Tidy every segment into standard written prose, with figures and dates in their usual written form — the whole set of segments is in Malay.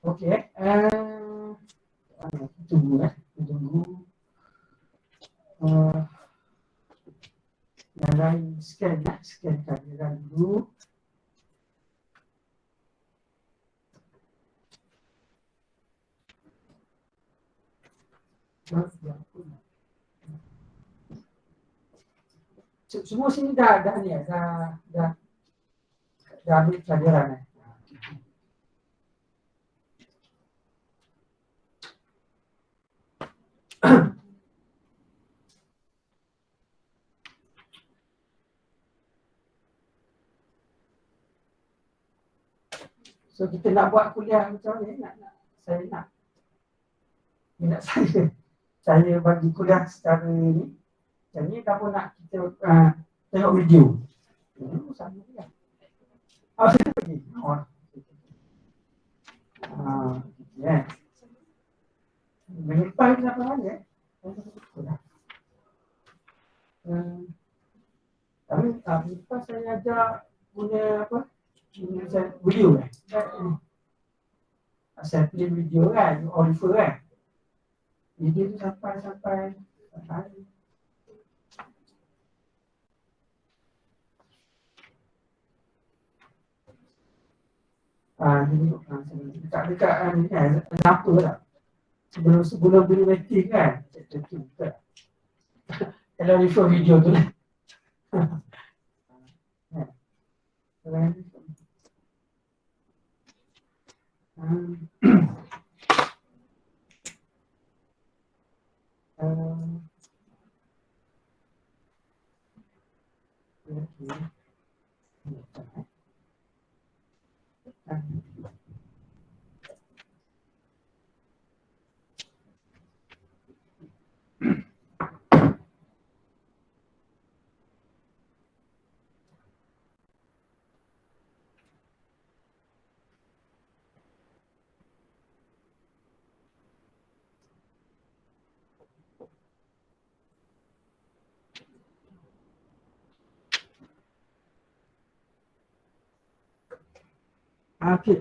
Okey. Tunggu. Yang lain scan kamera dulu. Semua sini dah ni dah ambil pelajaran. So kita nak buat kuliah macam ni, saya bagi kuliah secara ni. Macam ni tak pun nak kita tengok video. Sama juga. Saya pergi. Menyepai apa aja. Tapi pas saya ajak punya apa? Video saya pilih video kan, Oliver kan. Video tu sampai dekat ni kan, apa tak? Sebelum beli meeting kan, kalau refer video tu lah. Okey,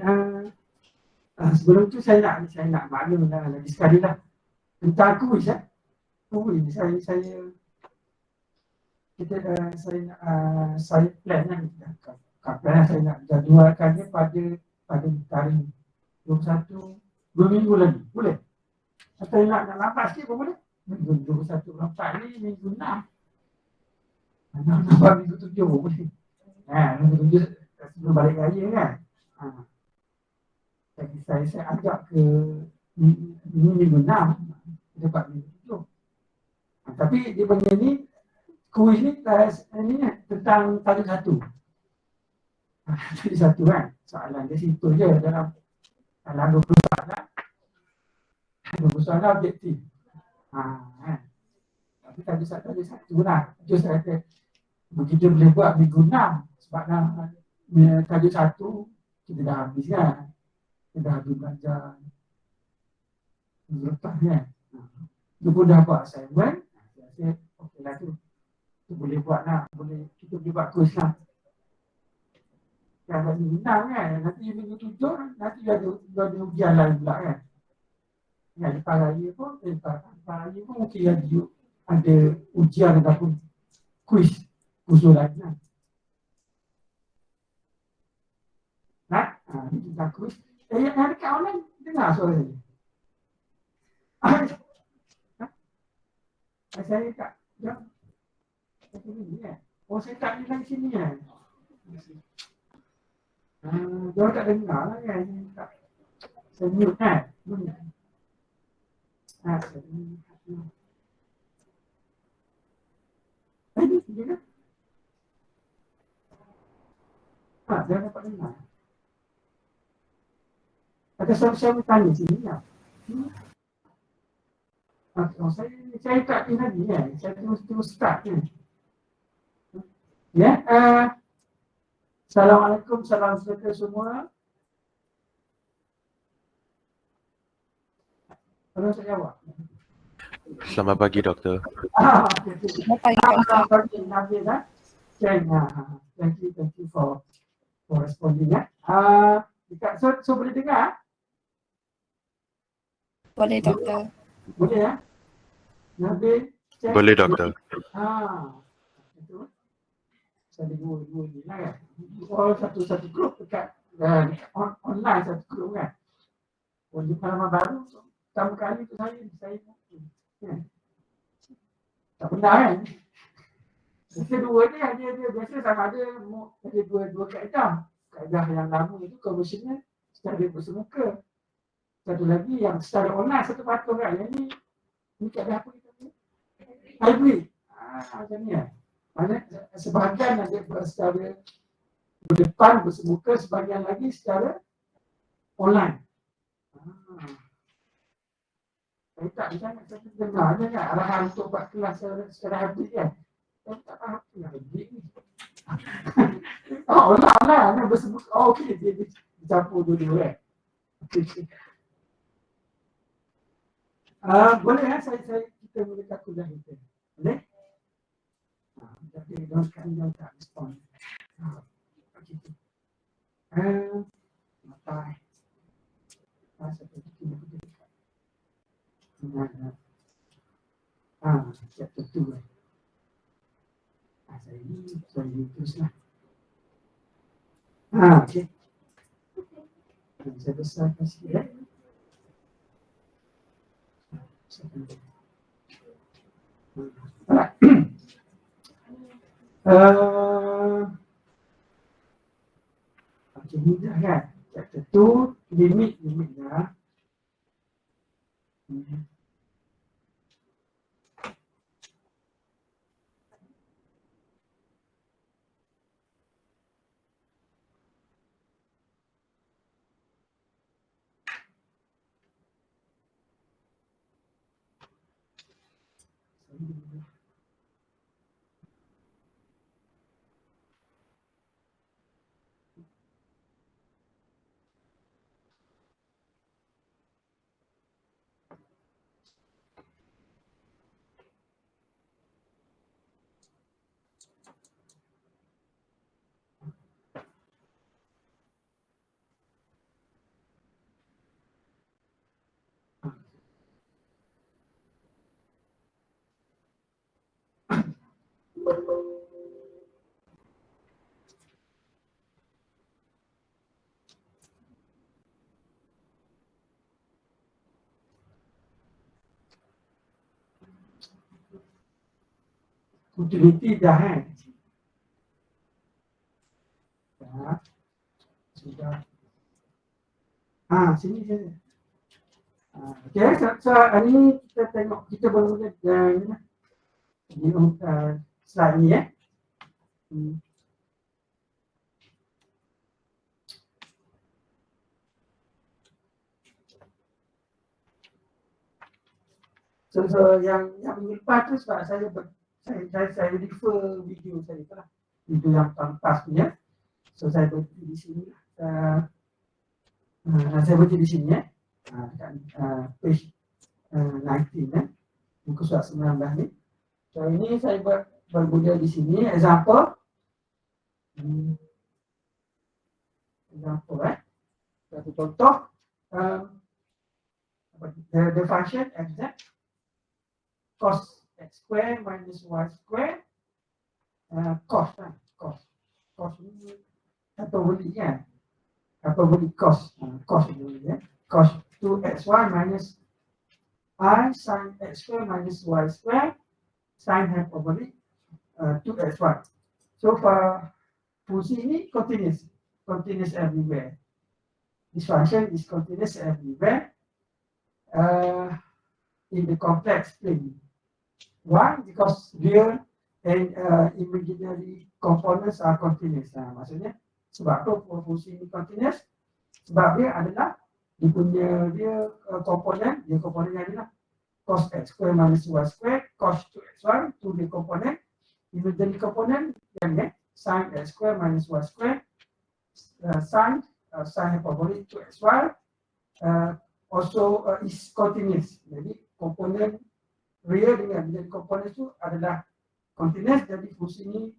sebelum tu saya nak maklum lagi sekali lah tentang kuis kuis saya plan kan saya nak jadualkan dia pada tarikh 21 2 minggu lagi boleh atau nak lambat sikit pun boleh minggu 21 4 ni minggu 6 minggu 7 pun boleh minggu 7 sebelum balik raya kan. Jadi saya ajak ke minggu 6 dapat minggu 7. Tapi dia punya ni kuis ni tentang tajuk satu. Tajuk satu kan. Soalan dia simple je dalam 20 soalan. 20 soalan objektif. Kan. Tapi tajuk satu lah. Terus saya kata begitu boleh buat minggu 6 sebab tajuk satu kita dah habis kan. Kita dah habis belajar minggu lepas kan. Dia pun dah buat assignment. Saya okey lah tu. Kita boleh buat lah. Kita boleh buat kuis lah. Yang ada minggu 6 kan. Nanti minggu 7 nanti ada ujian lain pula kan. Yang lepas raya pun mungkin ada ujian ataupun kuis usulan kan. Ini tentang kuis. Yang dekat online dengar suara ni. Saya tak saya tak dengar di sini kan. Dia tak dengar lah kan. Saya mute kan. Ini dia kan. Dia dapat dengar. Ada saya bertanya sini ya. Saya tak dengar ni kan. Saya terus start kan. Ya. Assalamualaikum, salam sejahtera semua. Kalau saya jawab. Selamat pagi, Doktor. Selamat pagi. Thank you for responding. So boleh dengar? Boleh doktor. Boleh ya? Nabil, cek. Boleh doktor. Itu. Saya ada dua ni lah kan. Oh, satu grup dekat online satu grup kan. Oh, di pengalaman baru, pertama kali tu saya kan. Tak pernah kan. Kedua dia biasa sama ada dua kaedah. Kaedah yang lama itu conversionnya secara bersemuka. Satu lagi yang secara online satu patung kan. Yang ni kaedah apa kita ni? Hybrid. Macam ni kan. Maksudnya sebahagian ada secara berdepan bersemuka, sebahagian lagi secara online. Saya tak sangat saya dengar je kan arahan untuk buat kelas secara hybrid kan. Saya tak faham apa yang hybrid ni. Online lah bersemuka. Okey, dia campur dua-dua kan. Okay. Boleh kan kita boleh takut dah kita. Boleh? Tapi jangan tak respon. Okey. Mata. Seperti ini. Chapter 2. Saya teruslah. Okey. Saya besarkan sikit ya. Okey, mudah kan? Chapter 2, limit-limitnya. Utility dah kan? Dah. Sudah. Sini je. Okey, so hari ni kita tengok, kita baru ni slide ni So yang lepas tu sebab saya refer video saya tu lah. Video yang pas punya. So saya berhenti di sini lah. Saya berhenti di sini dekat page 19 muka surat 19 ni. So ini saya bermula di sini example. Satu contoh the function f(z) cos x square minus y square cos ni hyperbolic kan, hyperbolic cos dulu ya, cos 2xy minus I sin x square minus y square sin hyperbolic 2xy. So for fungsi ini continuous everywhere. This function is continuous everywhere in the complex plane. Why? Because real and imaginary components are continuous. Maksudnya sebab tu fungsi ini continuous, sebab dia adalah dia komponennya adalah cos x square minus y square, cos 2xy, tu dia komponen, imaginary komponen yang sin x square minus y square, sin hyperbolic 2xy also is continuous. Jadi komponen real dengan komponen itu adalah continuous, jadi fungsi ini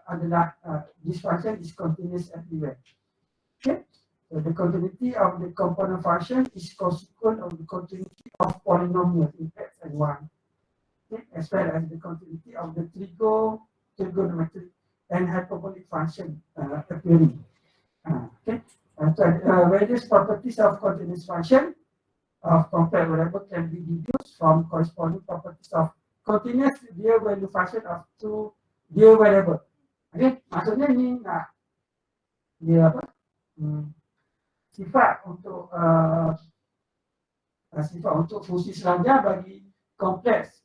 adalah this function is continuous everywhere. Okay. So the continuity of the component function is consequent of the continuity of polynomials in X and Y, okay, as well as the continuity of the trigonometric and hyperbolic function appearing. Okay. So various properties of continuous function of complex variable can be deduced from corresponding properties of continuous real value function of two real variable. Okay, maksudnya ni dia apa? Sifat untuk fungsi selanjar bagi kompleks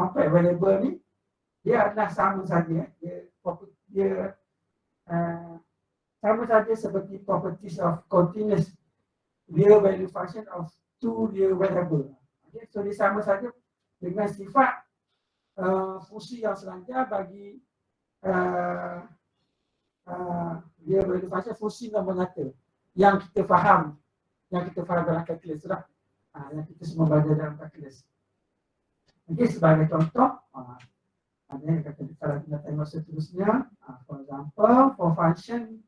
variable ni, dia adalah sama saja, dia sama saja seperti properties of continuous real value function of two real variable. Okay, so dia sama saja dengan sifat fungsi yang selanjar bagi real value function fungsi nombor nyata yang kita faham dalam kalkulus lah, yang kita semua belajar dalam kalkulus. Okay, sebagai contoh, kalau kita tengok seterusnya, for example, for function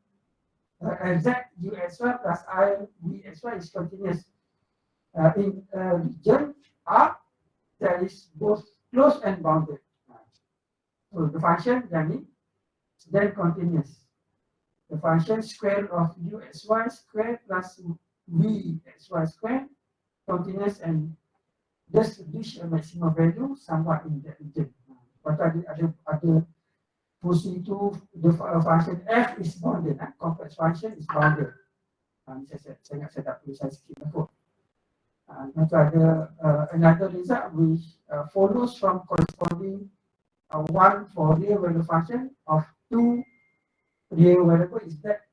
z uxy plus I vxy is continuous in a region R that is both closed and bounded. So the function yani then continuous. The function square of uxy square plus vxy square continuous and thus reach a maximum value somewhat in that region. Lepas ada fungsi itu, the function f is bounded, complex function is bounded. Saya ingat saya tak tulis sikit kot. Nanti ada another result which follows from corresponding one for real value function of two real variable is that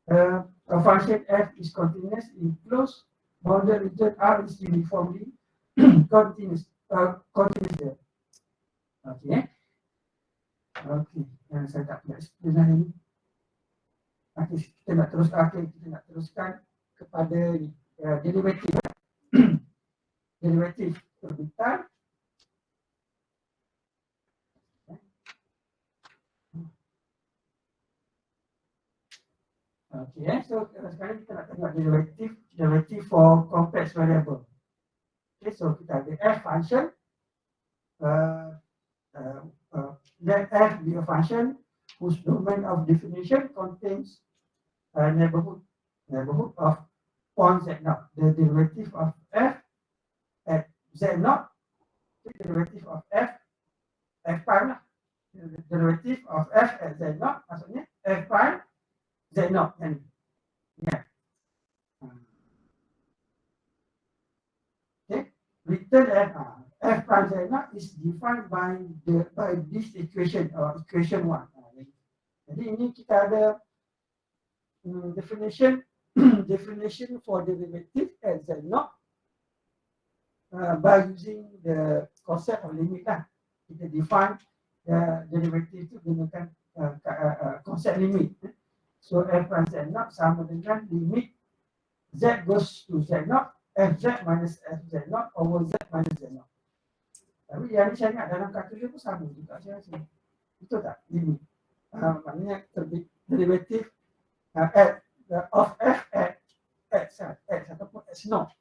a function f is continuous in closed bounded region R is uniformly continuous there. Okay. Okey, yang saya tak boleh explain hari ini. Okey, kita nak teruskan kepada derivatif. Derivatif terbitan. Okey, so sekarang kita nak tengok derivatif for complex variable. Okay, so kita ada f function. Let f be a function whose domain of definition contains neighborhood of point z naught. The derivative of f at z naught, the derivative of f prime lah. The derivative of f at z naught maksudnya f prime z naught kan. Ya. Okay. Return f prime z naught is defined by this equation or equation 1. Jadi ini kita ada definition for derivative at z naught by using the concept of limit lah. Kita define derivative itu gunakan konsep limit. So f prime z naught sama dengan limit z goes to z naught fz minus fz naught over z minus z naught. Tapi yang ni saya ingat dalam kalkulus pun sama juga saya rasa. Betul tak? Limit. Maknanya derivatif of f at x ataupun x naught.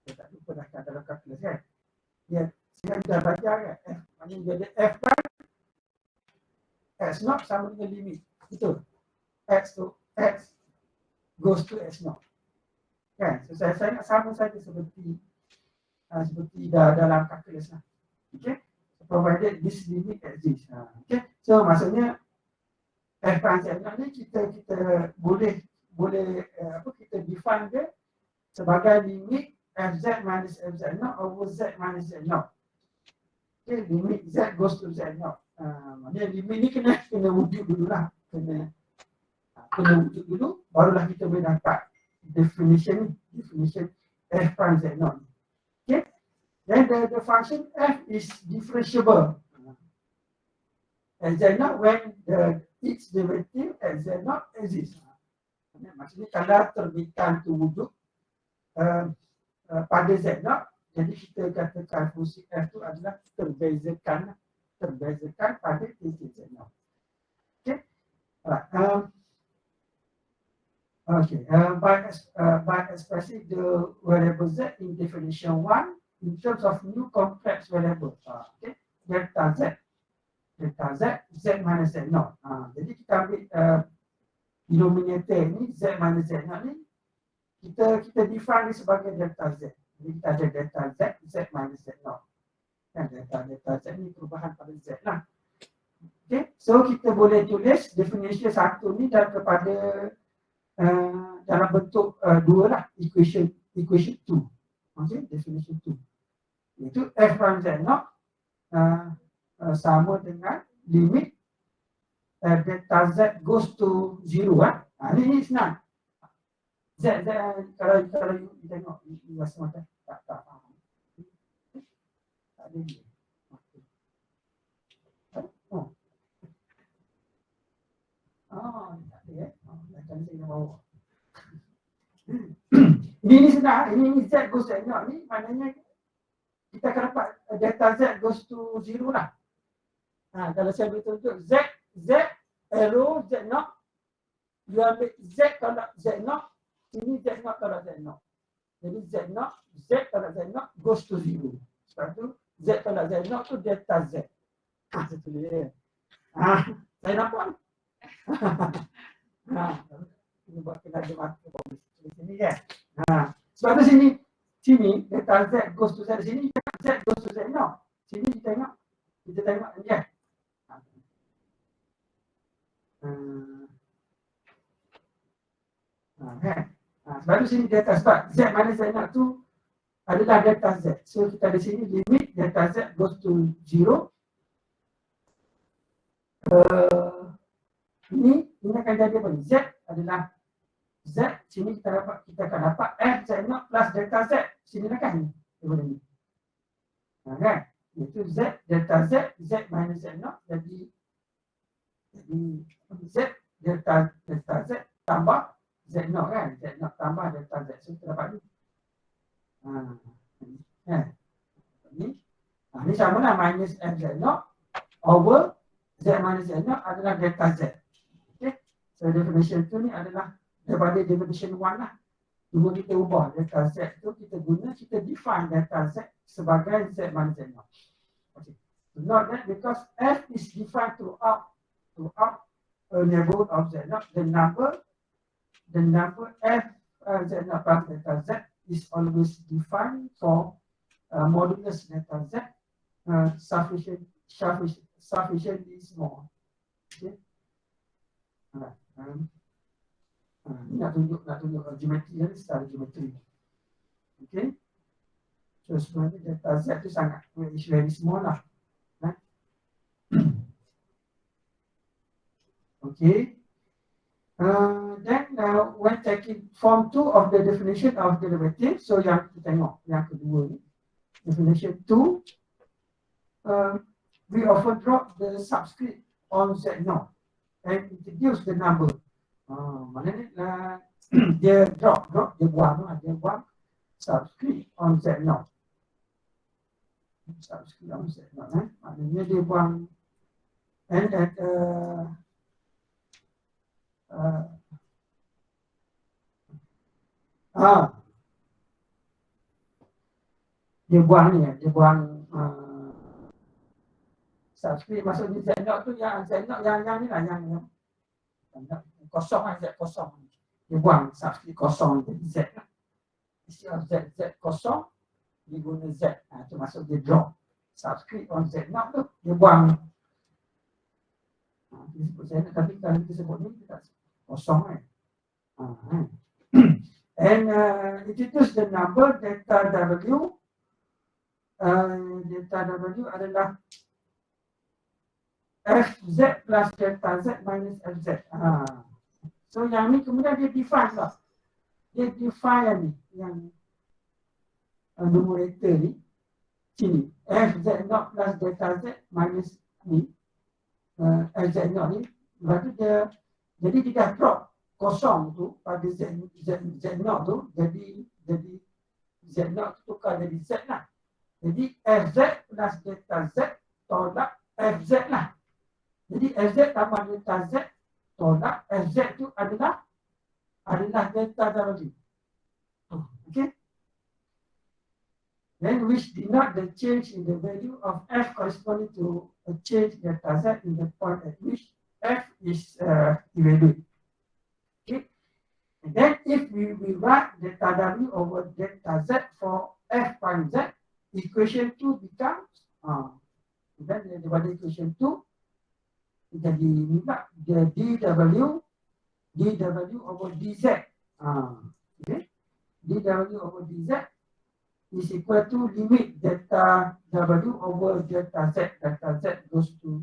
Saya tak lupa dah dalam kalkulus kan. Ya, saya dah belajar kan. Maknanya jadi f prime x naught sama dengan limit. Betul. X goes to x naught. Kan? So saya ingat sama saja seperti dalam kalkulus lah. Okay, provided this limit exists. Okay, so maksudnya f prime z naught ni kita boleh kita define dia sebagai limit fz minus fz naught over z minus z naught. Okay, limit z goes to z naught. Maknanya limit ni kena wujud dulu lah, kena wujud dulu, barulah kita boleh dapat definition f prime z naught. Okay. Then the function f is differentiable at z naught when its derivative at z naught exists. Maksudnya kalau terbitan itu wujud pada z naught, jadi kita katakan fungsi f itu adalah terbezakan pada titik z naught. Okay. Okay, by expressing the variable z in definition 1 in terms of new complex variable. Okay, delta z z minus z naught. Jadi kita ambil denominator ni z minus z naught ni kita define ni sebagai delta z. Jadi kita ada delta z minus z naught. Kan delta z ni perubahan pada z lah. Okay, so kita boleh tulis definition satu ni daripada dalam bentuk dua lah, equation 2. Okay, definition 2. Itu f prime z naught sama dengan limit delta z goes to 0 lah. Ini senang. Z kalau you tengok you rasa macam tak faham. Tak ada ni. Tak ada macam ni saya bawa. Ini senang. Ini z goes to 0 ni maknanya kita akan dapat delta z goes to 0 lah. Kalau saya boleh tunjuk z arrow z naught, you ambil z tolak z naught, ini z naught tolak z naught. Jadi z tolak z naught goes to 0. Sebab tu z tolak z naught tu delta z. Saya tulis dia. Saya nampak ni. Ini buat kena ada mata tulis sini kan. Sebab tu sini delta z goes to z, sini z goes to z naught. Sini kita tengok ni kan. Sebab tu sini delta, sebab z minus z naught tu adalah delta z. So kita ada sini limit delta z goes to 0. Ini akan jadi apa ni? Z adalah z, sini kita akan dapat f z naught plus delta z. Sini lah kan ni. Daripada ni. Kan? Itu z delta z minus z naught jadi z delta z tambah z naught kan, z naught tambah delta z. So kita dapat ni ni sama lah, minus f z naught over z minus z naught adalah delta z. Okay, so definition tu ni adalah daripada definition 1 lah. Cuma kita ubah delta z tu, kita define delta z sebagai z minus z naught. Okay, note that because f is defined throughout a neighborhood of z naught, the number f z naught plus delta z is always defined for modulus delta z sufficiently small. Okay. Nak tunjuk geometri ni secara geometri. Okay. So sebenarnya delta z tu sangat very small lah. Okay. Then when taking form 2 of the definition of derivative, so yang kita tengok yang kedua ni, definition 2, we often drop the subscript on z naught and introduce the number. Maknanya dia dia buang subscript on z naught. Subscript on z naught, maknanya dia buang and at dia buang subscript, maksudnya z naught tu yang z naught yang ni lah, yang kosong lah, z kosong. Dia buang subscript kosong jadi z lah. Istilah z kosong diguna z. Itu maksud dia drop subscript on z naught tu, dia buang. Disebut z naught, tapi kalau kita sebut ni kita kosong kan. And introduce the number delta w. Delta w adalah fz plus delta z minus fz. So yang ni kemudian dia define lah. Dia define ni yang numerator ni sini, fz naught plus delta z minus ni fz naught ni. Lepas tu dia, jadi dia dah drop kosong tu pada z naught tu, jadi z naught tu tukar jadi z lah. Jadi fz plus delta z tolak fz lah. Jadi fz tambah delta z tolak fz tu adalah adalah delta W. Okay. Then which denote the change in the value of f corresponding to a change delta z in the point at which f is evaluated. Okay. And then if we write delta W over delta Z for f prime Z, equation 2 becomes, then daripada equation 2, jadi ni pula, the dW over dz. Okay. dW over dz is equal to limit delta W over delta Z goes to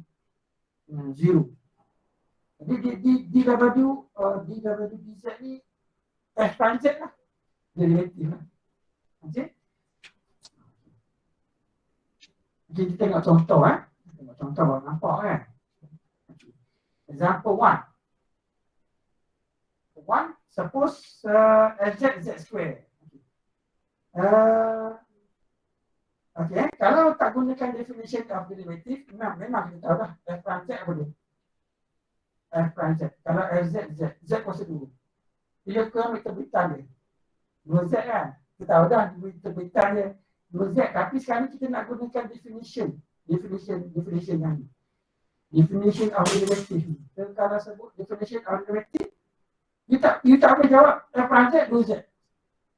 0. Jadi dW dz ni f prime Z lah. Derivatif lah. Okay. Okay, kita tengok contoh Tengok contoh baru nampak kan. Example 1. Suppose Fz Z square. Okay, kalau tak gunakan definition of derivative, memang kita tahu dah f prime Z apa dia. F prime Z. Kalau Fz Z kuasa 2. Dia kurang terbitan dia. 2Z kan. Kita tahu dah terbitan dia 2Z. Tapi sekarang kita nak gunakan definition yang ni. Definition of derivative. Kalau sebut definition of derivative, you tak boleh jawab f prime Z 2Z.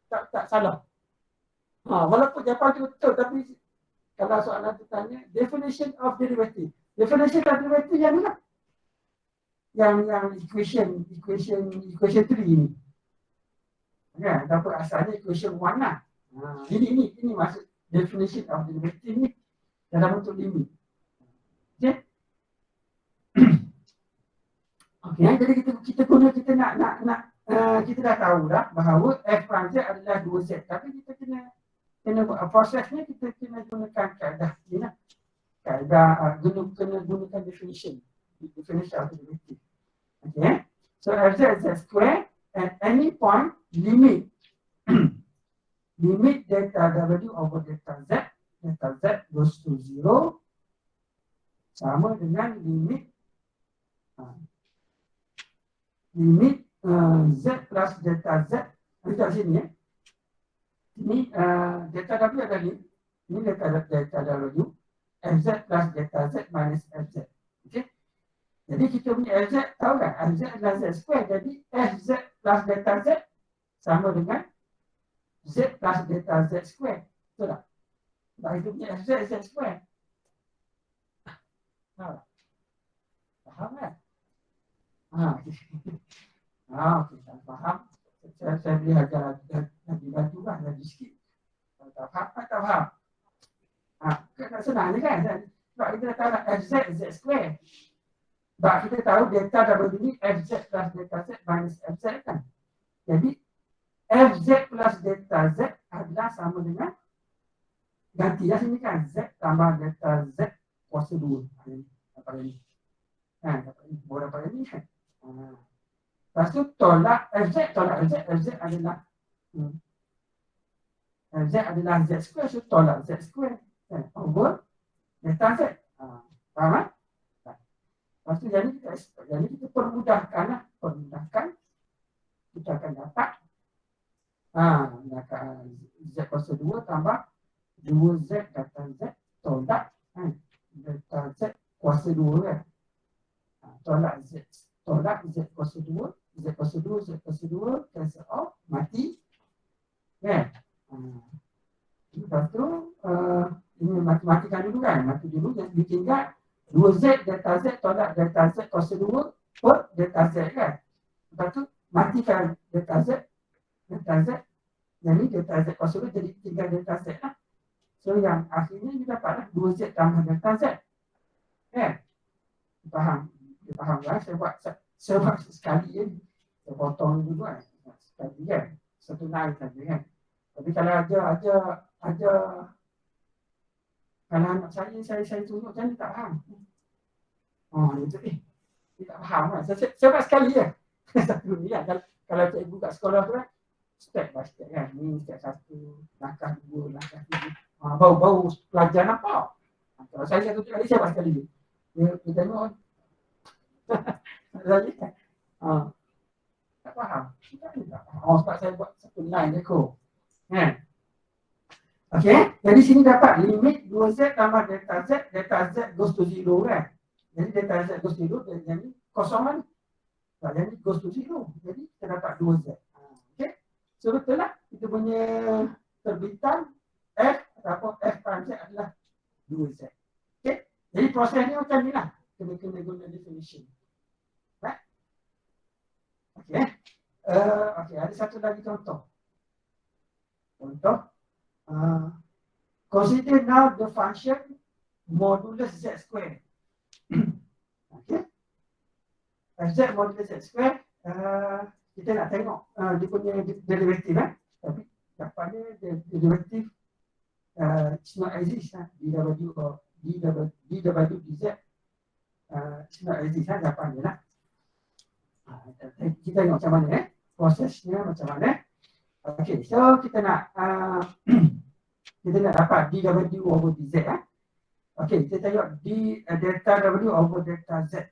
Tak salah. Walaupun jawapan tu betul, tapi kalau soalan tu tanya definition of derivative. Definition of derivative yang ni lah. Yang equation 3 ni. Kan? Dapat asalnya equation 1 lah. Ini maksud definition of derivative ni dalam bentuk limit. Okay. Okay, jadi kita guna, kita nak kita dah tahu dah bahawa f prime Z adalah 2Z. Tapi kita kena buat prosesnya, kita kena gunakan kaedah ni lah. Kaedah kena gunakan definition of derivative. Okay. So Fz Z square at any point limit delta W over delta Z goes to 0 sama dengan limit Z plus delta Z. Kita sini ini delta W ada ni. Ini delta W Fz plus delta Z minus Fz. Okay. Jadi kita punya Fz tahu kan? Fz adalah Z square. Jadi Fz plus delta Z sama dengan Z plus delta Z square. Betul tak? Sebab itu punya Fz Z square. Faham kan? Okay, tak faham. Saya boleh ajar lagi bantu lah, lagi sikit. Kalau tak faham. Kan senang je kan? Sebab kita dah tahu Fz Z square. Sebab kita tahu delta W ni Fz plus delta Z minus Fz kan. Jadi Fz plus delta Z adalah sama dengan, gantilah sini kan, Z tambah delta Z kuasa 2. Dapat ini. Dapat ini. Boleh dapat ini kan. Lepas tu tolak Fz adalah Fz adalah Z square. So tolak Z square over delta Z. Faham kan? Lepas tu jadi kita permudahkan lah. Kita akan dapat Z kuasa 2 tambah 2Z delta Z tolak delta Z kuasa 2 kan. Tolak Z kuasa 2 cancel off, mati kan. Lepas tu ini matikan dulu kan. Mati dulu, yang ditinggal 2Z delta Z tolak delta Z kuasa 2 per delta Z kan. Lepas tu matikan delta Z, yang ni delta Z kuasa 2 jadi tinggal delta Z lah. So yang akhirnya kita dapatlah 2Z tambah delta Z kan. Faham kan? Saya buat sekali je. Saya potong dulu kan. Sekali kan. Satu naik saja kan. Tapi kalau ada kalau anak saya tunjuk kan dia tak faham. Itu dia tak faham kan. Saya buat sekali je. Satu ni kan. Kalau cikgu kat sekolah tu kan, step by step kan. Ni step 1, langkah 2, langkah 3. Baru pelajar nampak. Kalau saya tunjuk kali, saya buat sekali je. Dia tengok. Tak faham. Tak faham. Oh, sebab saya buat satu line je kot. Kan? Okey, jadi sini dapat limit 2Z tambah delta Z goes to 0 kan. Jadi delta Z goes to 0, jadi kosong kan. Jadi goes to 0. Jadi kita dapat 2Z. Okey, so betul lah. Kita punya terbitan F ataupun F prime Z adalah 2Z. Okey, jadi prosesnya macam ni lah. Kena guna definition. Right? Okey. Okey, ada satu lagi contoh. Consider now the function modulus Z square. Okay. Z modulus Z square, kita nak tengok dia punya derivative tapi dapatnya derivative it's not exist dw or dw dz it's not exist dapat dia lah. Kita tengok macam mana prosesnya macam mana. Okay, so kita nak dapat dw over dz Okay, kita tengok delta w over delta z.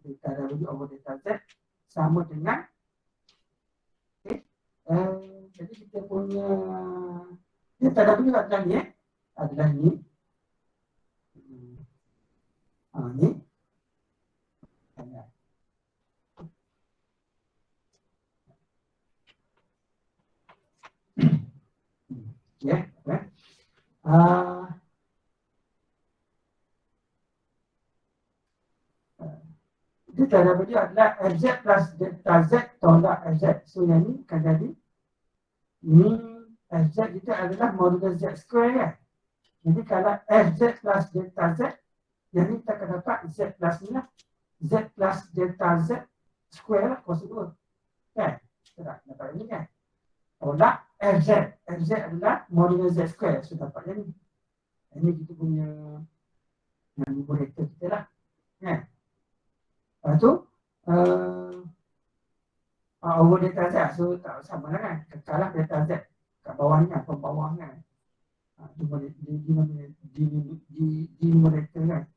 Delta w over delta z sama dengan jadi kita punya delta w adalah ni adalah ni. Ni. Ya, delta W adalah Fz plus delta Z tolak Fz. So yang ni akan jadi ni Fz kita adalah modulus Z square kan. Jadi kalau Fz plus delta Z, yang ni kita akan dapat Z plus ni lah. Z plus delta Z square lah possible. Kan? Kita dapat ini kan. Tolak Fz. Fz adalah modulus Z square. So dapat yang ni. Ini kita punya numerator kita lah. Kan? Lepas tu over delta Z. So tak sama lah kan. Kekalah delta Z kat bawah ni kan. Pembawah kan. Di numerator kan.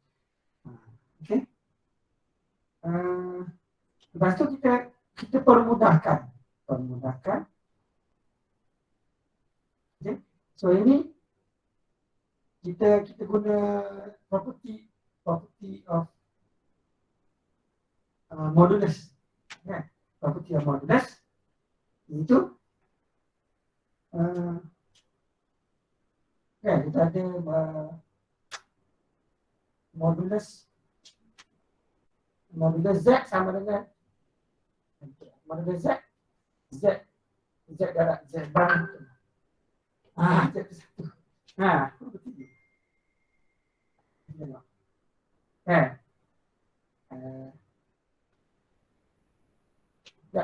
Okay. Lepas tu kita permudahkan. Okay. So ini kita guna property of modulus. Ya, property of modulus itu kita ada modulus Z sama dengan modulus Z darab Z bar. Z satu.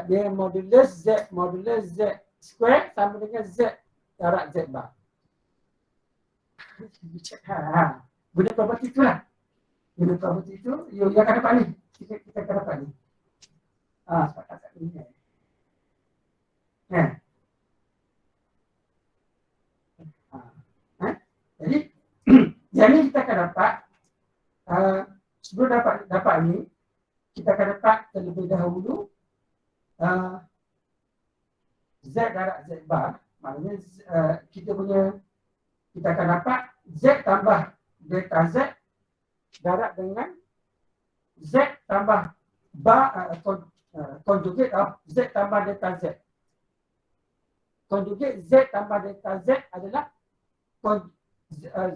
Dia modulus Z square sama dengan Z darab Z bar. Guna property tu lah. Guna property tu, you akan dapat ni. Kita akan dapat ni. Sepakat kat ni kan. Jadi, yang ni kita akan dapat, sebelum dapat ni, kita akan dapat terlebih dahulu Z darab Z bar. Maknanya kita akan dapat Z tambah delta Z darab dengan Z tambah bar conjugate of Z tambah delta Z. Conjugate Z tambah delta Z adalah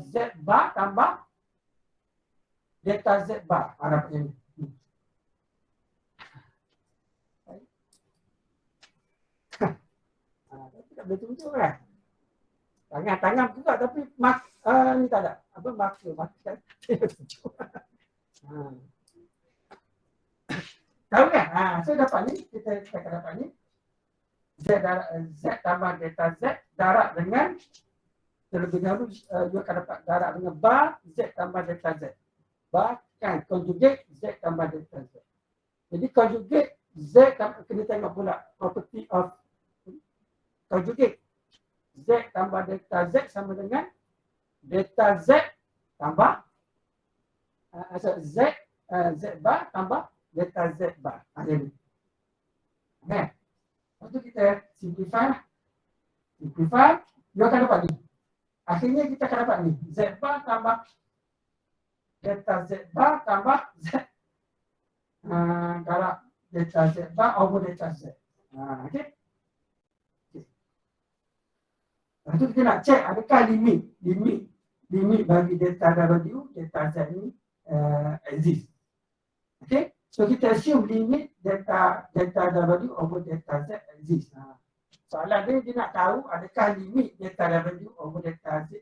Z bar tambah delta Z bar. Dapat ini. Tak boleh tunjuk kan? Tangan juga tapi ni tak ada. Apa marker kan? Tahu kan? So dapat ni, kita akan dapat ni. Z tambah delta Z darab dengan terlebih dahulu you akan dapat darab dengan bar Z tambah delta Z. Bar kan conjugate Z tambah delta Z. Jadi conjugate Z kena tengok pula property of conjugate Z tambah delta Z sama dengan delta Z tambah Z bar tambah delta Z bar. Jadi Kan? Lepas tu kita simplify lah. Simplify, dia akan dapat ni. Akhirnya kita akan dapat ni. Z bar tambah delta Z bar tambah Z. Kalau delta Z bar over delta Z. Okay. Lepas tu kita nak check adakah limit bagi delta W, delta Z ni exist. Okay. So kita assume limit delta W over delta Z exist. Soalan dia nak tahu adakah limit delta W over delta Z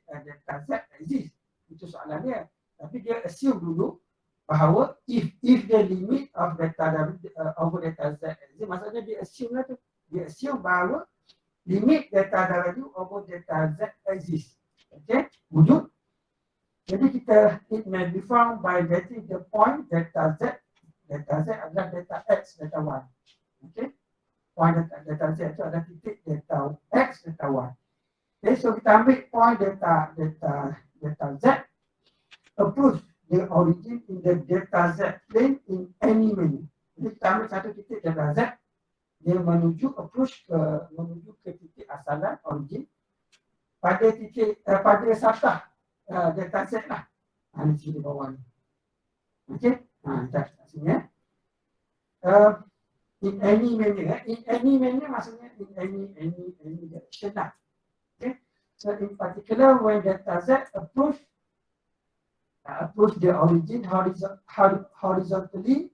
exist. Itu soalan dia. Tapi dia assume dulu bahawa if the limit of delta W over delta Z exist, maksudnya dia assume lah tu. Dia assume bahawa limit delta W over delta Z exist. Okay, wujud. Jadi it may be found by getting the point delta Z. Delta Z adalah delta X, delta Y. Okay, point delta Z itu adalah titik delta X, delta Y. Okay, so kita ambil point delta Z, approach the origin in the delta Z plane in any manner. Jadi kita ambil satu titik delta Z, dia menuju ke titik asalan origin pada satah delta Z lah. Ini sini bawah ni. Okey, dah sini. In any manner maksudnya in any direction lah. Okay, so in particular when delta Z approach the origin horizontally.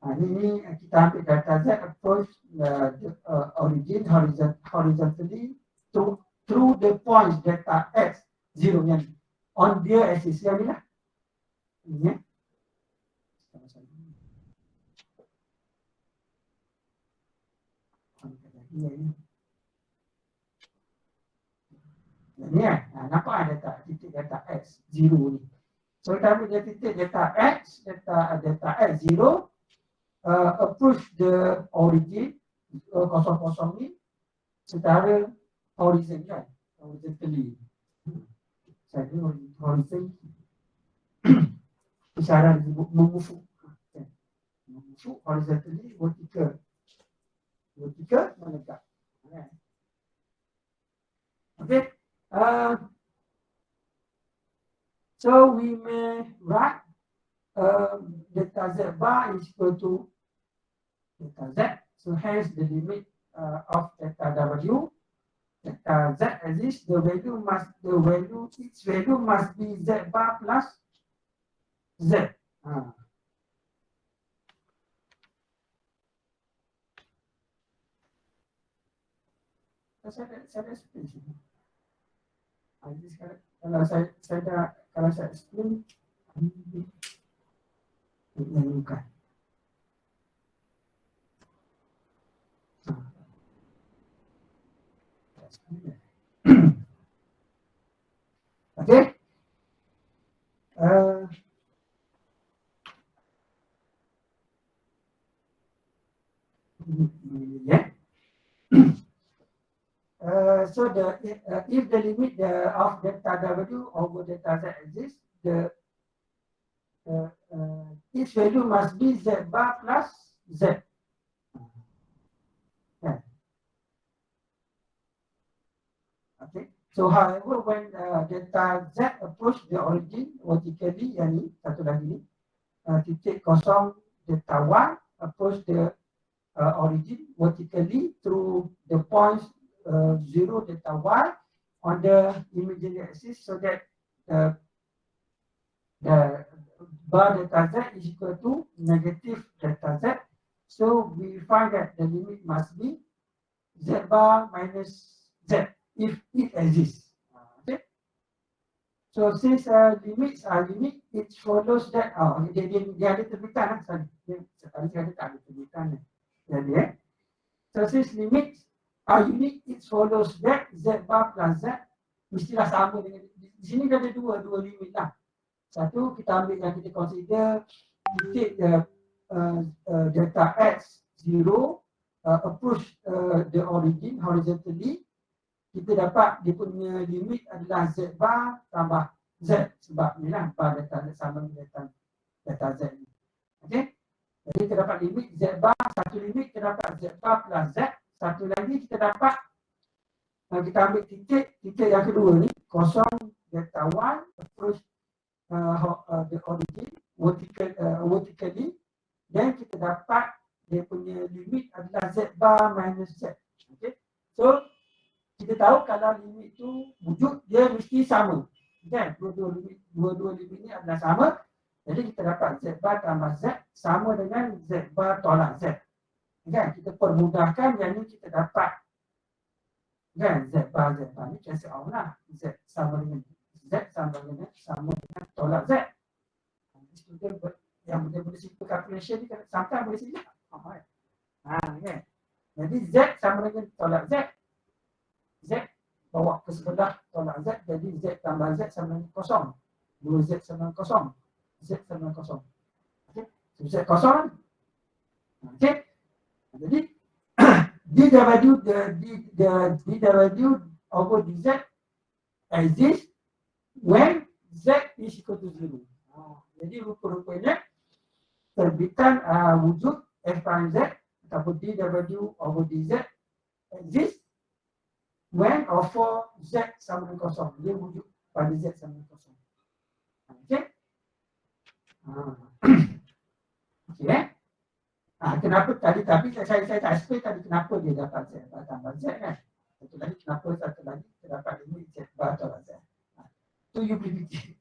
Ini kita ambil delta Z approach the origin horizontally through the points delta X 0 yang on their axis yang ni lah. Ini ya. Ini ya. Nampak ada tak titik delta X 0 ni. So kita ambil titik delta X 0 approach the origin 00 ni secara horizontally. Saya horizon isyarat memufuk horizontally, vertical menegak. Okay. So we may write delta Z bar is equal to delta Z. So hence the limit of delta W, delta Z exists. Its value must be Z bar plus Z. Saya explain sini. Kalau saya explain, bukan. Okay. Yeah. So if the limit of delta W over delta Z exists, its value must be Z bar plus Z. Yeah. Okay. So however, when delta Z approach the origin vertically, yani satu lagi ni, titik kosong delta Y approach the origin vertically through the points 0 delta Y on the imaginary axis, so that the bar delta Z is equal to negative delta Z. So we find that the limit must be Z bar minus Z if it exists. Okay. So since limits are unique, it follows that dia ada terbitan lah. Tadi saya tak ada terbitan. Jadi so since limits are unique, it follows that Z bar plus Z mestilah sama dengan di sini ada dua limit lah. Satu kita ambil yang kita consider titik delta X 0 approach the origin horizontally, kita dapat dia punya limit adalah Z bar tambah Z, sebab ni lah bar delta Z sama dengan delta delta Z ni. Okey. Jadi kita dapat limit Z bar, satu limit kita dapat Z bar plus Z, satu lagi kita dapat kita ambil titik yang kedua ni kosong delta 1 approach the origin vertically, dan kita dapat dia punya limit adalah Z bar minus Z. Okay. So kita tahu kalau limit tu wujud dia mesti sama. Kan? Dua-dua limit ni adalah sama. Jadi kita dapat Z bar tambah Z sama dengan Z bar tolak Z. Kan? Kita permudahkan yang ni kita dapat kan Z bar ni cancel out lah. Z sama dengan tolak Z. Student yang boleh simple calculation ni sampai boleh sini. Kan? Jadi Z sama dengan tolak Z. Z bawa ke sebelah tolak Z, jadi Z tambah Z sama dengan kosong. 2Z sama dengan kosong. Z sama dengan kosong. Okey. So, Z kosong. Okey. Jadi dW over dz exists when Z is equal to 0. Jadi rupa-rupanya terbitan wujud F prime Z ataupun dW over dz exists when or for Z sama dengan kosong. Dia wujud pada Z sama dengan kosong. Okey. Okey. Kenapa tadi tapi saya tak explain tadi kenapa dia dapat Z bar tambah Z kan. Satu lagi kita dapat limit Z bar tolak Z. Tu you boleh fikir.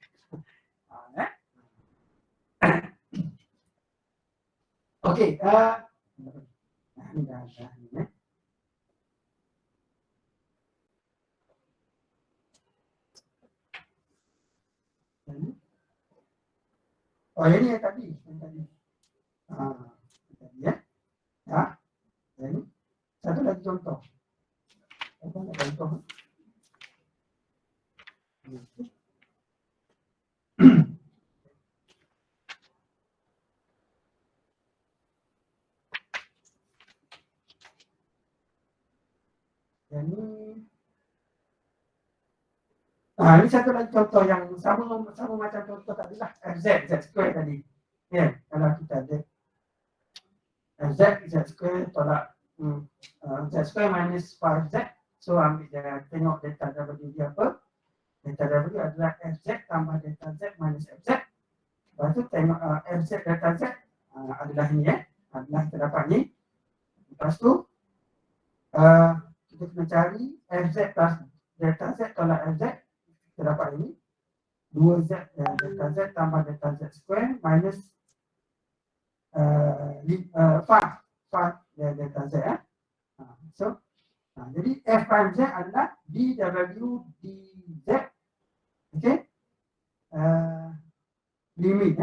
Okey, ni dah ni. Oh, ini yang tadi. Ya. Ini satu lagi contoh. Apa nak contoh? Ini satu lagi contoh yang sama macam contoh tadi lah. Z square tadi. Ya, kalau kita ada Z square tolak Z square minus 5Z. So ambil dia, tengok delta W dia apa. Delta W adalah FZ tambah delta Z minus FZ. Lepas tu tengok FZ delta Z adalah ni adalah kita dapat ni. Lepas tu kita kena cari FZ plus delta Z tolak FZ. Kita dapat ini 2Z delta Z tambah delta Z square minus 5 delta Z. So jadi F prime Z adalah dW dz. Okey. Limit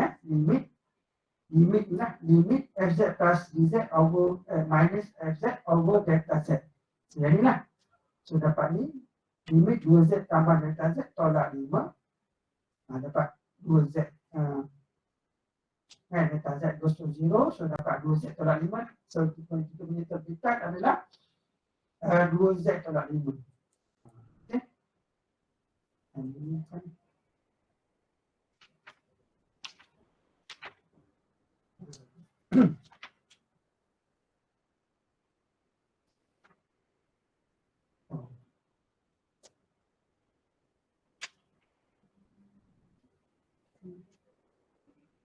Fz plus dz over minus Fz over delta Z. Jadi lah. So dapat ni limit 2Z tambah delta Z tolak 5. Dapat 2Z delta Z goes to 0. So dapat 2Z tolak 5. So kita punya terbitan adalah 2Z tolak 5. Okey. Ini kan.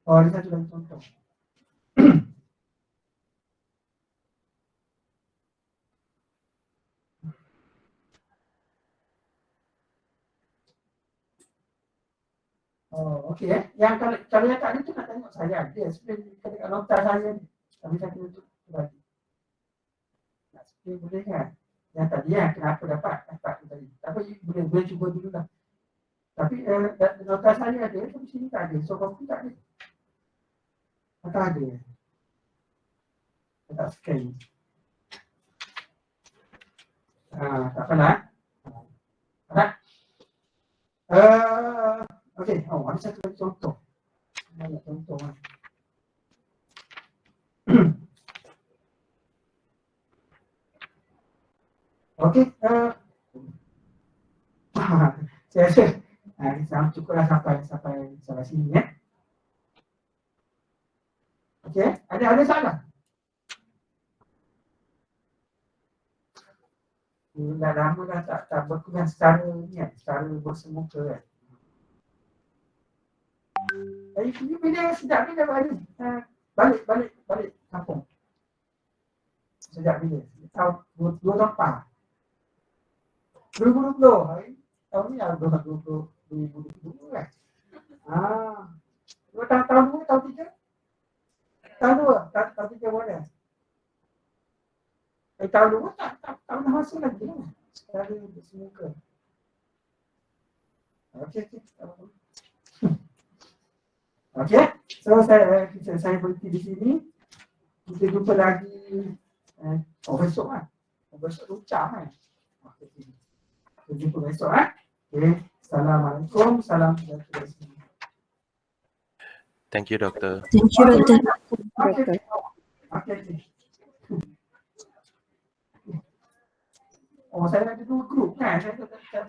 Oh, ini satu lagi contoh. Oh, okey Yang kalau yang tadi tu nak tengok saya. Dia explain dekat nota saya ni. Tapi saya kena tutup lagi. Nak explain boleh kan? Yang tadi kenapa dapat tu tadi. Tapi boleh cuba dulu lah. Tapi nota saya ada, tapi sini tak ada. So kamu tak ada. Tak ada. Tak scan. Tak apalah. Alright. Okey, ada satu lagi contoh. Banyak contoh kan. Okey, saya rasa cukuplah sampai sini ya. Ada salah? Dah lama dah tak berkenan secara ni kan, secara bersemuka kan. Ini bila sejak bila balik? Balik kampung. Sejak bila? Tahun 2 tahun lepas. 2020 hari tahun ni ada 2020 kan. 2 tahun 2 tahun 3. Tahun 3 boleh. Tahun 2 tak masuk lagi lah. Secara bersemuka. Okey. Okey. So saya berhenti di sini. Kita jumpa lagi besok kan. Besok ucap kan. Okey. Kita jumpa besok kan. Okey. Assalamualaikum. Salam sejahtera. Thank you, Doktor. Thank you, Doktor. Okey. Oh, saya ada 2 grup kan. Saya